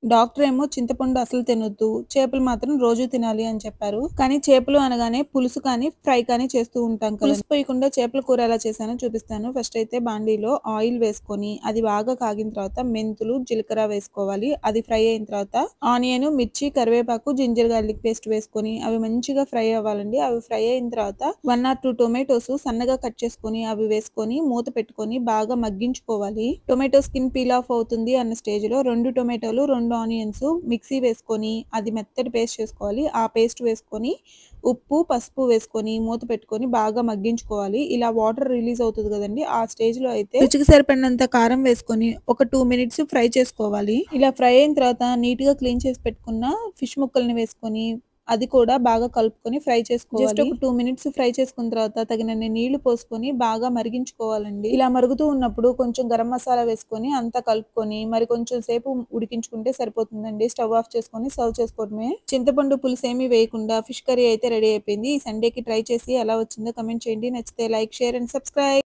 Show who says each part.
Speaker 1: Doctor ఏమో చింతపండు అసలు తినొద్దు. చేపలు మాత్రం రోజు తినాలి అని చెప్పారు. కానీ చేపలు అనగానే పులుసు కానీ, ఫ్రై కానీ చేస్తూ ఉంటాం కదా! పులుసు పోయకుండా చేపల కూర ఎలా చేశానో చూపిస్తాను. ఫస్ట్ అయితే బాండీలో ఆయిల్ వేసుకొని, అది బాగా కాగిన తర్వాత మెంతులు, జీలకర్ర వేసుకోవాలి. అది ఫ్రై అయిన తర్వాత ఆనియన్, మిర్చి, కరివేపాకు, జింజర్ గార్లిక్ పేస్ట్ వేసుకొని అవి మంచిగా ఫ్రై అవ్వాలండి. అవి ఫ్రై అయిన తర్వాత 1 ఆర్ 2 టొమాటోస్ సన్నగా కట్ చేసుకొని అవి వేసుకొని మూత పెట్టుకొని బాగా మగ్గించుకోవాలి. టొమాటో స్కిన్ పీల్ ఆఫ్ అవుతుంది అన్న స్టేజ్‌లో 2 టొమాటోలు, 2 ఆనియన్స్ మిక్సీ వేసుకొని అది మెత్తటి పేస్ట్ చేసుకోవాలి. ఆ పేస్ట్ వేసుకొని ఉప్పు, పసుపు వేసుకొని మూత పెట్టుకొని బాగా మగ్గించుకోవాలి. ఇలా వాటర్ రిలీజ్ అవుతది గదండీ! ఆ స్టేజ్‌లో అయితే రుచికి సరిపడినంత కారం వేసుకొని ఒక 2 మినిట్స్ ఫ్రై చేసుకోవాలి. ఇలా ఫ్రై అయిన తర్వాత నీట్‌గా క్లీన్ చేసి పెట్టుకున్న ఫిష్ ముక్కల్ని వేసుకొని అది కూడా బాగా కలుపుకొని ఫ్రై చేసుకోవాలి. జస్ట్ ఒక 2 మినిట్స్ ఫ్రై చేసుకున్న తర్వాత తగినన్ని నీళ్లు పోసుకొని బాగా మరిగించుకోవాలండి. ఇలా మరుగుతూ ఉన్నప్పుడు కొంచెం గరం మసాలా వేసుకొని అంతా కలుపుకొని మరి కొంచెం సేపు ఉడికించుకుంటే సరిపోతుందండి. స్టవ్ ఆఫ్ చేసుకొని సర్వ్ చేసుకోవడమే. చింతపండు పులుసు ఏమీ వేయకుండా ఫిష్ కర్రీ అయితే రెడీ అయిపోయింది. ఈ సండేకి ట్రై చేసి ఎలా వచ్చిందో కామెంట్ చేయండి. నచ్చితే లైక్, షేర్ అండ్ సబ్స్క్రైబ్.